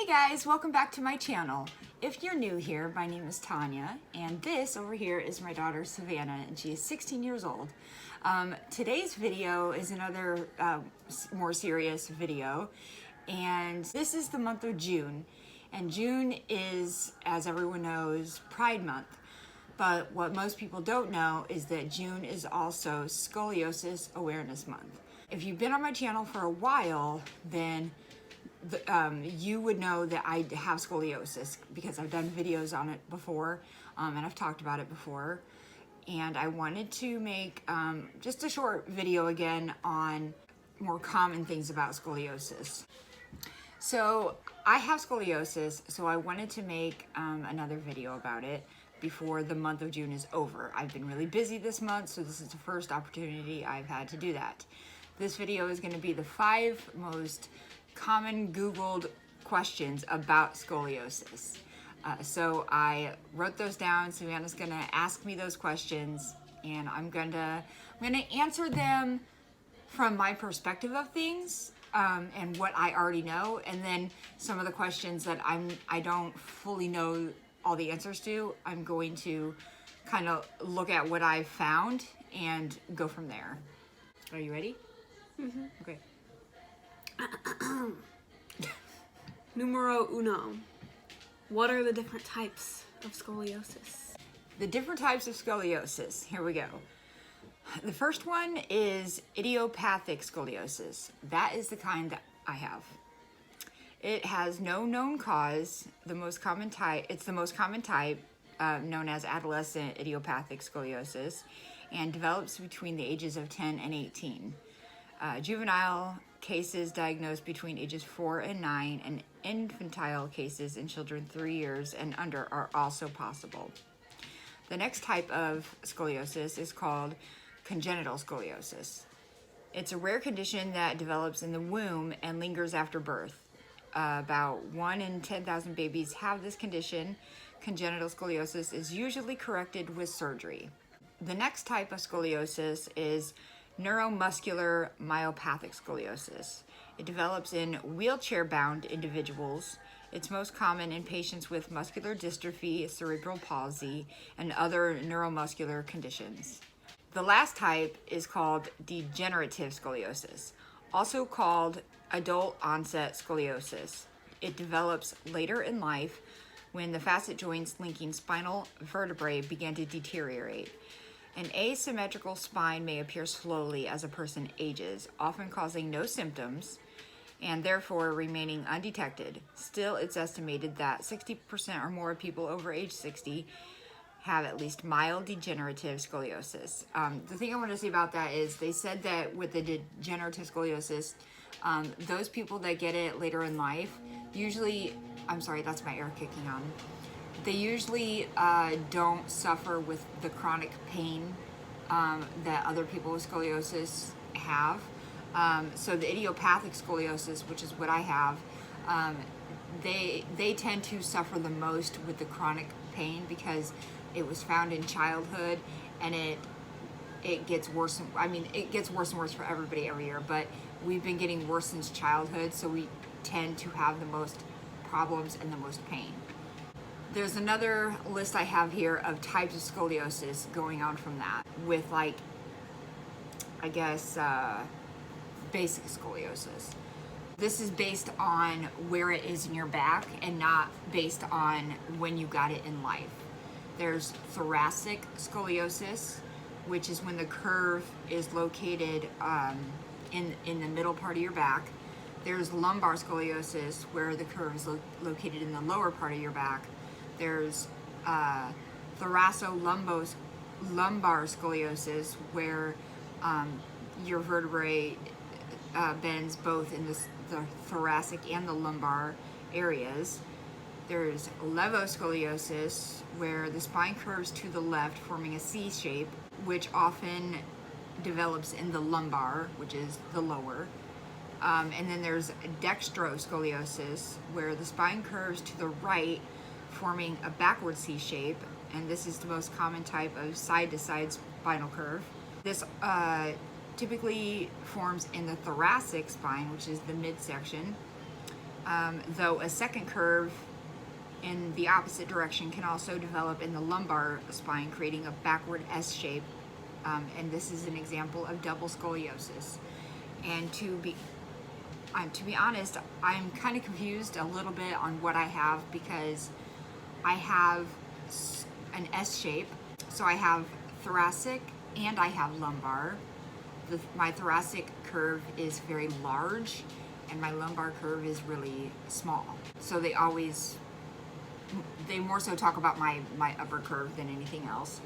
guys, welcome back to my channel. If you're new here, my name is Tanya, and this over here is my daughter Savannah, and she is 16 years old. Today's video is another more serious video, and this is the month of June, and June is, as everyone knows, Pride Month. But what most people don't know is that June is also Scoliosis Awareness Month. If you've been on my channel for a while, then you would know that I have scoliosis because I've done videos on it before, and I've talked about it before. And I wanted to make just a short video again on more common things about scoliosis. So I have scoliosis, so I wanted to make another video about it before the month of June is over. I've been really busy this month, so this is the first opportunity I've had to do that. This video is going to be the 5 most common Googled questions about scoliosis. So I wrote those down. Savannah's going to ask me those questions, and I'm gonna answer them from my perspective of things and what I already know, and then some of the questions that I don't fully know all the answers to, I'm going to kind of look at what I've found and go from there. Are you ready? Mm-hmm. Okay. Numero uno. What are the different types of scoliosis? The different types of scoliosis. Here we go. The first one is idiopathic scoliosis. That is the kind that I have. It has no known cause. It's the most common type, known as adolescent idiopathic scoliosis, and develops between the ages of 10 and 18. Juvenile cases diagnosed between ages 4 and 9, and infantile cases in children 3 years and under are also possible. The next type of scoliosis is called congenital scoliosis. It's a rare condition that develops in the womb and lingers after birth. About 1 in 10,000 babies have this condition. Congenital scoliosis is usually corrected with surgery. The next type of scoliosis is neuromuscular myopathic scoliosis. It develops in wheelchair-bound individuals. It's most common in patients with muscular dystrophy, cerebral palsy, and other neuromuscular conditions. The last type is called degenerative scoliosis, also called adult onset scoliosis. It develops later in life when the facet joints linking spinal vertebrae begin to deteriorate. An asymmetrical spine may appear slowly as a person ages, often causing no symptoms and therefore remaining undetected. Still, it's estimated that 60% or more of people over age 60 have at least mild degenerative scoliosis. The thing I want to say about that is they said that with the degenerative scoliosis, those people that get it later in life, usually, I'm sorry, that's my air kicking on. They usually don't suffer with the chronic pain that other people with scoliosis have. So the idiopathic scoliosis, which is what I have, they tend to suffer the most with the chronic pain because it was found in childhood, and it gets worse. It gets worse and worse for everybody every year, but we've been getting worse since childhood, so we tend to have the most problems and the most pain. There's another list I have here of types of scoliosis going on from that with, like, I guess, basic scoliosis. This is based on where it is in your back and not based on when you got it in life. There's thoracic scoliosis, which is when the curve is located in the middle part of your back. There's lumbar scoliosis, where the curve is located in the lower part of your back. There's thoracolumbar scoliosis, where your vertebrae bends both in the thoracic and the lumbar areas. There's levoscoliosis, where the spine curves to the left, forming a C shape, which often develops in the lumbar, which is the lower. And then there's dextroscoliosis, where the spine curves to the right, forming a backward C shape, and this is the most common type of side-to-side spinal curve. This typically forms in the thoracic spine, which is the midsection. though a second curve in the opposite direction can also develop in the lumbar spine, creating a backward S shape. And this is an example of double scoliosis. And to be honest, I'm kind of confused a little bit on what I have, because I have an S shape. So I have thoracic and I have lumbar. My thoracic curve is very large and my lumbar curve is really small. So they more so talk about my upper curve than anything else.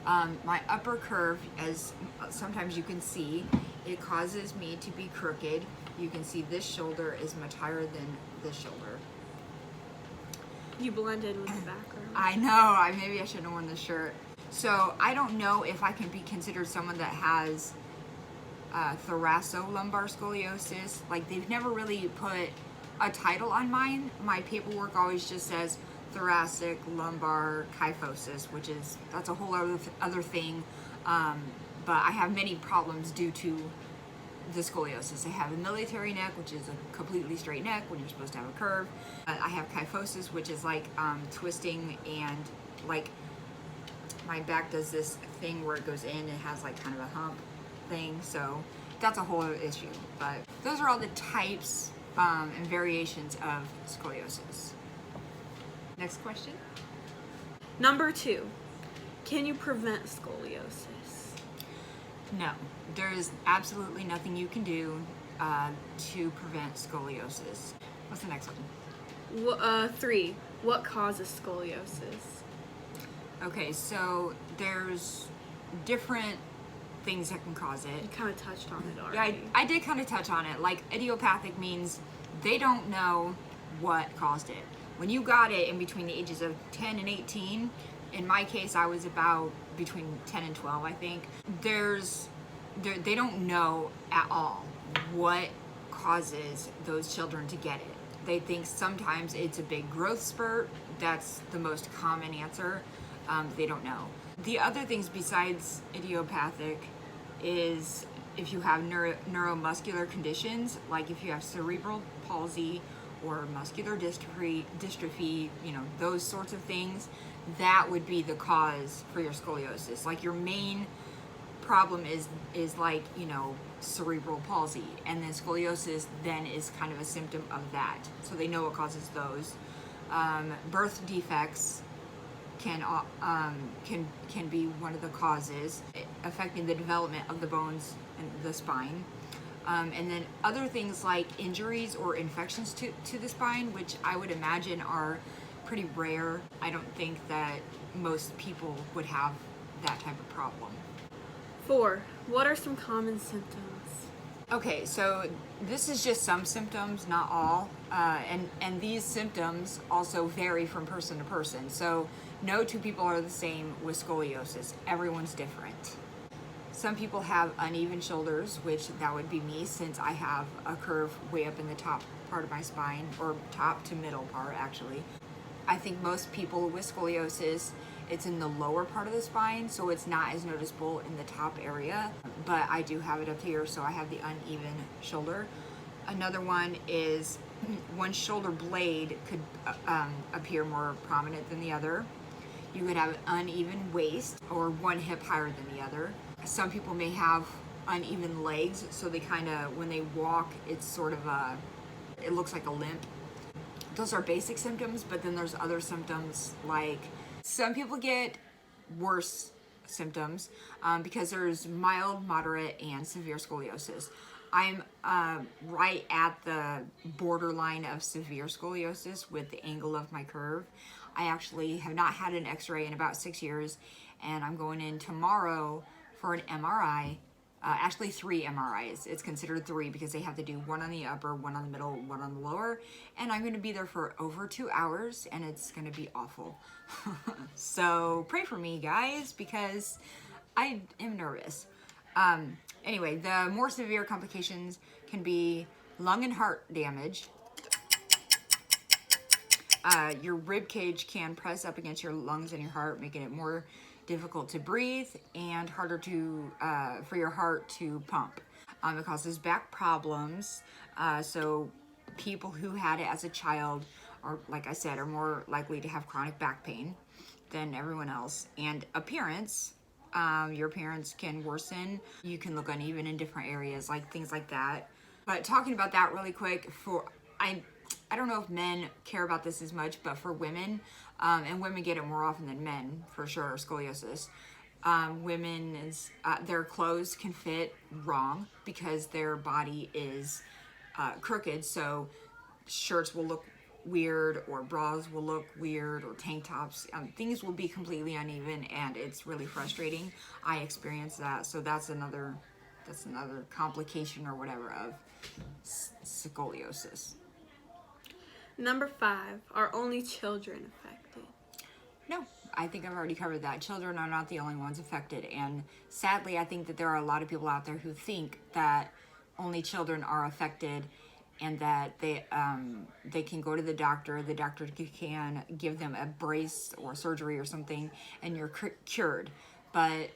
My upper curve, as sometimes you can see, it causes me to be crooked. You can see this shoulder is much higher than this shoulder. You blended with the background. I know, maybe I shouldn't have worn this shirt. So I don't know if I can be considered someone that has thoracolumbar scoliosis. Like, they've never really put a title on mine. My paperwork always just says thoracic lumbar kyphosis, that's a whole other thing. But I have many problems due to the scoliosis. I have a military neck, which is a completely straight neck when you're supposed to have a curve. I have kyphosis, which is like twisting, and like my back does this thing where it goes in and has like kind of a hump thing. So that's a whole other issue. But those are all the types and variations of scoliosis. Next question. Number 2, can you prevent scoliosis? No, there is absolutely nothing you can do to prevent scoliosis. What's the next one? 3, what causes scoliosis? Okay, so there's different things that can cause it. You kind of touched on it Yeah, already. I did kind of touch on it. Like, idiopathic means they don't know what caused it. When you got it in between the ages of 10 and 18, in my case, I was about between 10 and 12, I think. They don't know at all what causes those children to get it. They think sometimes it's a big growth spurt. That's the most common answer. They don't know. The other things besides idiopathic is if you have neuromuscular conditions, like if you have cerebral palsy or muscular dystrophy, those sorts of things, that would be the cause for your scoliosis. Like, your main problem is like, cerebral palsy, and then scoliosis then is kind of a symptom of that. So they know what causes those. Birth defects can be one of the causes affecting the development of the bones and the spine. And then other things like injuries or infections to the spine, which I would imagine are pretty rare. I don't think that most people would have that type of problem. 4, what are some common symptoms? Okay, so this is just some symptoms, not all. And these symptoms also vary from person to person. So no two people are the same with scoliosis. Everyone's different. Some people have uneven shoulders, which that would be me, since I have a curve way up in the top part of my spine, or top to middle part, actually. I think most people with scoliosis, it's in the lower part of the spine, so it's not as noticeable in the top area, but I do have it up here, so I have the uneven shoulder. Another one is one shoulder blade could appear more prominent than the other. You could have an uneven waist, or one hip higher than the other. Some people may have uneven legs, so they kind of, when they walk, it's sort of it looks like a limp. Those are basic symptoms, but then there's other symptoms, like some people get worse symptoms because there's mild, moderate, and severe scoliosis. I'm right at the borderline of severe scoliosis with the angle of my curve. I actually have not had an x-ray in about 6 years, and I'm going in tomorrow for an MRI. Actually 3 MRIs. It's considered 3 because they have to do one on the upper, one on the middle, one on the lower. And I'm going to be there for over 2 hours, and it's going to be awful. So pray for me, guys, because I am nervous. Anyway, the more severe complications can be lung and heart damage. Your rib cage can press up against your lungs and your heart, making it more difficult to breathe and harder for your heart to pump. It causes back problems. So people who had it as a child are, like I said, are more likely to have chronic back pain than everyone else. And appearance, your appearance can worsen. You can look uneven in different areas, like things like that. But talking about that really quick, I don't know if men care about this as much, but for women, and women get it more often than men, for sure, scoliosis. Women's their clothes can fit wrong because their body is crooked, so shirts will look weird, or bras will look weird, or tank tops. Things will be completely uneven, and it's really frustrating. I experienced that, so that's another complication or whatever of scoliosis. Number 5, are only children affected? No, I think I've already covered that. Children are not the only ones affected, and sadly, I think that there are a lot of people out there who think that only children are affected, and that they can go to the doctor can give them a brace or surgery or something, and you're cured. But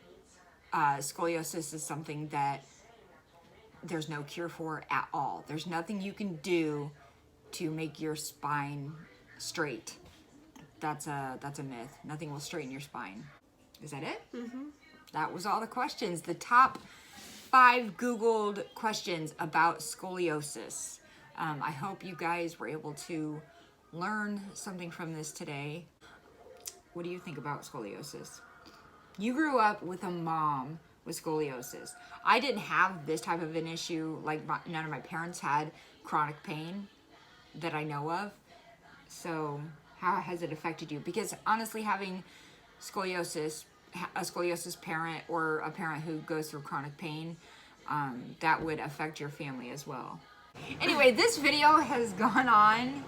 scoliosis is something that there's no cure for at all. There's nothing you can do to make your spine straight. That's a myth. Nothing will straighten your spine. Is that it? Mm-hmm. That was all the questions. The top 5 Googled questions about scoliosis. I hope you guys were able to learn something from this today. What do you think about scoliosis? You grew up with a mom with scoliosis. I didn't have this type of an issue. Like, none of my parents had chronic pain that I know of. So how has it affected you? Because honestly, having scoliosis, a scoliosis parent, or a parent who goes through chronic pain, that would affect your family as well. Anyway, this video has gone on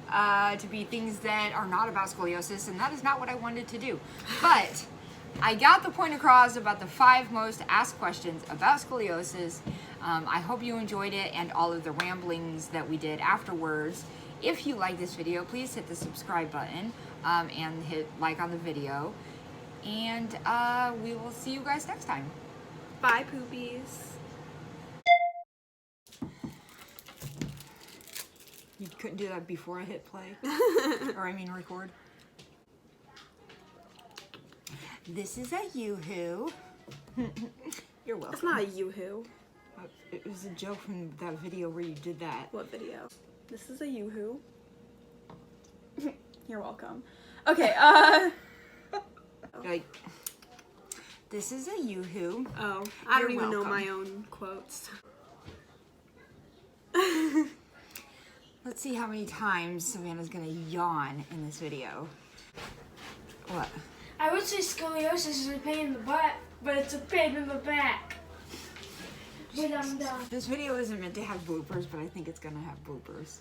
to be things that are not about scoliosis, and that is not what I wanted to do. But I got the point across about the 5 most asked questions about scoliosis. I hope you enjoyed it and all of the ramblings that we did afterwards. If you like this video, please hit the subscribe button and hit like on the video. And we will see you guys next time. Bye, poopies. You couldn't do that before I hit play? Or I mean record? This is a yoo-hoo. You're welcome. It's not a yoo-hoo. It was a joke from that video where you did that. What video? This is a yoo-hoo. You're welcome. Okay, Like, this is a yoo-hoo. Oh, I don't You're even know welcome. my own quotes. Let's see how many times Savannah's gonna yawn in this video. What? I would say scoliosis is a pain in the butt, but it's a pain in the back. But I'm done. This video isn't meant to have bloopers, but I think it's gonna have bloopers.